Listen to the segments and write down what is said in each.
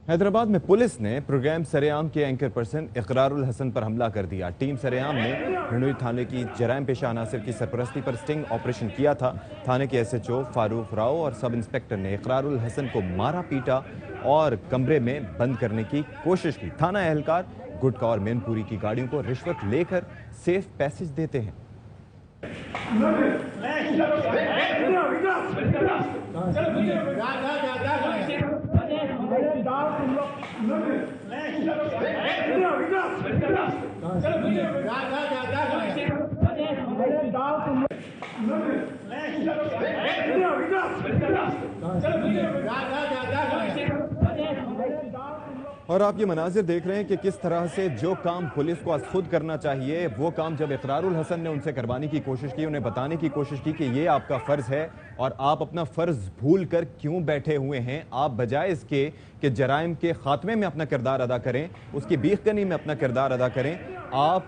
हैदराबाद में पुलिस ने प्रोग्राम सरेआम के एंकर पर्सन इकरारुल हसन पर हमला कर दिया। टीम सरेआम ने हिंडोई थाने की जराइम पेशा अनासर की सरपरस्ती पर स्टिंग ऑपरेशन किया था। थाने के एसएचओ फारूक राव और सब इंस्पेक्टर ने इकरारुल हसन को मारा पीटा और कमरे में बंद करने की कोशिश की। थाना एहलकार गुटखा और मैनपुरी की गाड़ियों को रिश्वत लेकर सेफ पैसेज देते हैं। और आप ये मनाजिर देख रहे हैं कि किस तरह से जो काम पुलिस को खुद करना चाहिए वो काम जब इकरारुल हसन ने उनसे करवाने की कोशिश की, उन्हें बताने की कोशिश की कि ये आपका फ़र्ज़ है और आप अपना फ़र्ज़ भूल कर क्यों बैठे हुए हैं। आप बजाय इसके कि जराइम के ख़ात्मे में अपना किरदार अदा करें, उसकी बीखगनी में अपना किरदार अदा करें, आप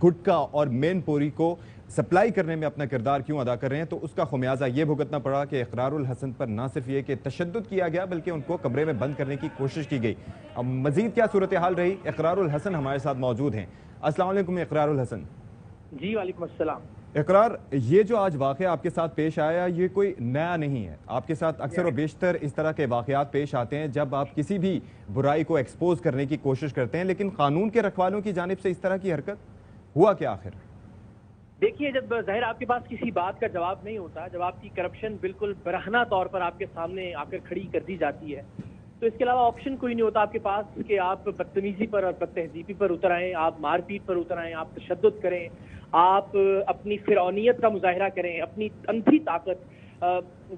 गुटखा और मैनपुरी को सप्लाई करने में अपना किरदार क्यों अदा कर रहे हैं। तो उसका खुमियाजा ये भुगतना पड़ा कि इकरारुल हसन पर ना सिर्फ ये कि तशद्दुद किया गया बल्कि उनको कमरे में बंद करने की कोशिश की गई। अब मजीद क्या सूरत हाल रही, इकरारुल हसन हमारे साथ मौजूद हैं। अस्सलाम वालेकुम इकरारुल हसन। जी वालेकुम अस्सलाम। इकरार, ये जो आज वाक़या आपके साथ पेश आया ये कोई नया नहीं है। आपके साथ अक्सर और बेशतर इस तरह के वाक़यात पेश आते हैं जब आप किसी भी बुराई को एक्सपोज करने की कोशिश करते हैं, लेकिन कानून के रखवालों की जानिब से इस तरह की हरकत हुआ क्या आखिर? देखिए, जब ज़ाहिर आपके पास किसी बात का जवाब नहीं होता, जब आपकी करप्शन बिल्कुल बरहना तौर पर आपके सामने आकर खड़ी कर दी जाती है, तो इसके अलावा ऑप्शन कोई नहीं होता आपके पास कि आप बदतमीजी पर और बदतहजीबी पर उतर आएँ, आप मारपीट पर उतर आएँ, आप तशद्दुद करें, आप अपनी फिरौनियत का मुजाहिरा करें, अपनी अंधी ताकत,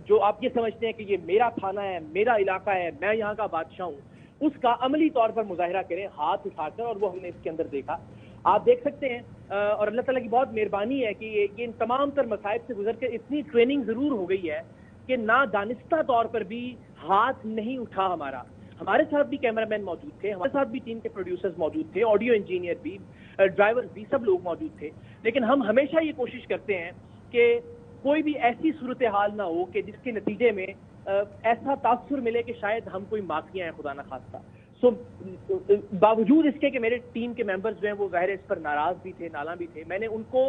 जो आप ये समझते हैं कि ये मेरा थाना है, मेरा इलाका है, मैं यहाँ का बादशाह हूँ, उसका अमली तौर पर मुजाहिरा करें हाथ उठाकर। और वो हमने इसके अंदर देखा। आप देख सकते हैं और अल्लाह ताला की बहुत मेहरबानी है कि ये इन तमाम तर मसाइब से गुजर के इतनी ट्रेनिंग ज़रूर हो गई है कि ना दानिस्ता तौर पर भी हाथ नहीं उठा हमारा। हमारे साथ भी कैमरामैन मौजूद थे, हमारे साथ भी टीम के प्रोड्यूसर्स मौजूद थे, ऑडियो इंजीनियर भी, ड्राइवर भी, सब लोग मौजूद थे। लेकिन हम हमेशा ये कोशिश करते हैं कि कोई भी ऐसी सूरत हाल ना हो कि जिसके नतीजे में ऐसा तासुर मिले कि शायद हम कोई माफिया हैं, खुदा ना खास्ता। बावजूद इसके कि मेरे टीम के मेंबर्स जो हैं वो ज़ाहिर इस पर नाराज भी थे, नाला भी थे, मैंने उनको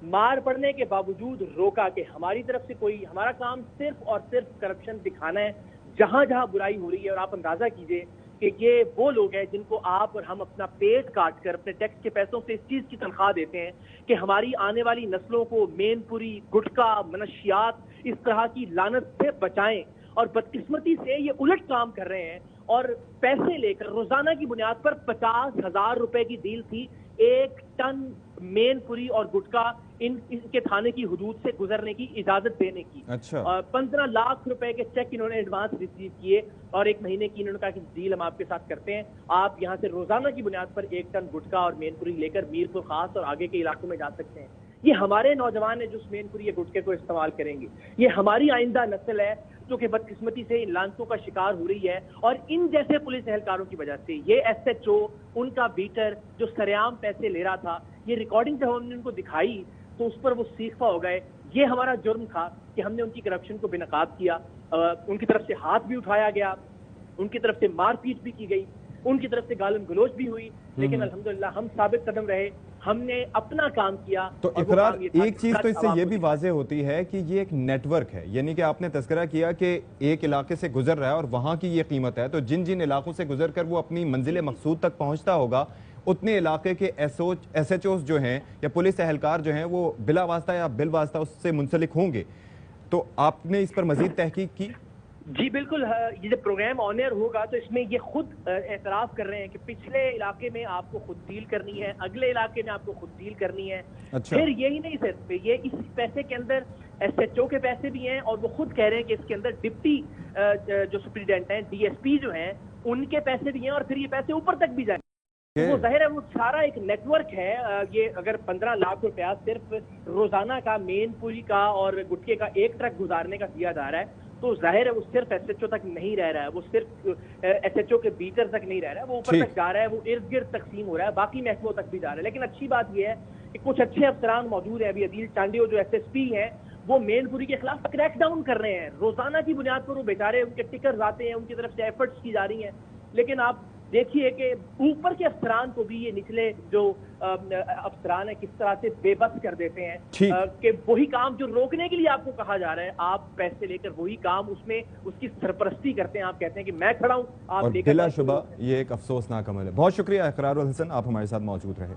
मार पड़ने के बावजूद रोका कि हमारी तरफ से कोई, हमारा काम सिर्फ और सिर्फ करप्शन दिखाना है जहां जहां बुराई हो रही है। और आप अंदाजा कीजिए कि ये वो लोग हैं जिनको आप और हम अपना पेट काट कर अपने टैक्स के पैसों से इस चीज की तनख्वाह देते हैं कि हमारी आने वाली नस्लों को मैनपुरी, गुटखा, मनशियात, इस तरह की लानत से बचाएं। और बदकिस्मती से ये उलट काम कर रहे हैं और पैसे लेकर रोजाना की बुनियाद पर 50,000 रुपए की डील थी 1 टन मैनपुरी और गुटखा इनके थाने की हुदूद से गुजरने की इजाजत देने की। अच्छा। 15 लाख रुपए के चेक इन्होंने एडवांस रिसीव किए और 1 महीने की इन्होंने कहा कि डील हम आपके साथ करते हैं, आप यहाँ से रोजाना की बुनियाद पर 1 टन गुटखा और मैनपुरी लेकर मीरपुर खास और आगे के इलाकों में जा सकते हैं। ये हमारे नौजवान है जो उस मैनपुरी या गुटखे को इस्तेमाल करेंगे। ये हमारी आइंदा नस्ल है जो कि बदकिस्मती से इन लानतों का शिकार हो रही है। और इन जैसे पुलिस एहलकारों की वजह से ये एसएचओ, उनका बीटर जो सरेआम पैसे ले रहा था, ये रिकॉर्डिंग जब हमने उनको दिखाई तो उस पर वो सीखा हो गए। ये हमारा जुर्म था कि हमने उनकी करप्शन को बेनकाब किया, उनकी तरफ से हाथ भी उठाया गया, उनकी तरफ से मारपीट भी की गई, उनकी तरफ से गालन गलोच भी हुई, लेकिन अल्हम्दुलिल्लाह हम साबित कदम रहे, हमने अपना काम किया। तो इकरार, एक चीज तो इससे ये भी वाज़ेह होती है कि ये एक नेटवर्क है, यानी कि आपने तज़किरा किया कि एक इलाके से गुजर रहा है और वहां की ये कीमत है, तो जिन जिन इलाकों से गुजर कर वो अपनी मंजिल मकसूद तक पहुंचता होगा, उतने इलाके के एसएचओस जो हैं या पुलिस एहलकार जो हैं वो बिला वास्ता या बिल वास्ता उससे मुंसलिक होंगे। तो आपने इस पर मजीद तहकीक की? जी बिल्कुल। ये जब प्रोग्राम ऑन एयर होगा तो इसमें ये खुद एतराफ़ कर रहे हैं कि पिछले इलाके में आपको खुद डील करनी है, अगले इलाके में आपको खुद डील करनी है। अच्छा। फिर यही नहीं सिर्फ ये, इस पैसे के अंदर एसएचओ के पैसे भी हैं और वो खुद कह रहे हैं कि इसके अंदर डिप्टी जो सुप्रीडेंट हैं, डीएसपी जो हैं, उनके पैसे भी हैं और फिर ये पैसे ऊपर तक भी जाएंगे। वो जाहिर है वो सारा एक नेटवर्क है। ये अगर 15 लाख रुपया सिर्फ रोजाना का मैनपुरी का और गुटखे का 1 ट्रक गुजारने का दिया जा रहा है तो जाहिर है वो सिर्फ एसएचओ तक नहीं रह रहा है, वो सिर्फ एसएचओ के बीटर तक नहीं रह रहा है, वो ऊपर तक जा रहा है, वो इर्द गिर्द तकसीम हो रहा है, बाकी महकमों तक भी जा रहा है। लेकिन अच्छी बात यह है कि कुछ अच्छे अफसरान मौजूद है। अभी अदील चांडियो जो एसएसपी हैं वो मैनपुरी के खिलाफ क्रैक डाउन कर रहे हैं। रोजाना की बुनियाद पर वो बेचारे, उनके टिकर्स आते हैं, उनकी तरफ से एफर्ट्स की जा रही हैं, لیکن آپ دیکھیے کہ اوپر کے افسران کو بھی یہ نچلے جو افسران ہیں کس طرح سے بے بس کر دیتے ہیں کہ وہی کام جو روکنے کے لیے آپ کو کہا جا رہا ہے آپ پیسے لے کر وہی کام اس میں اس کی سرپرستی کرتے ہیں. آپ کہتے ہیں کہ میں کھڑا ہوں, آپ بلا شبہ یہ ایک افسوسناک عمل ہے. بہت شکریہ اقرار الحسن, آپ ہمارے ساتھ موجود رہے.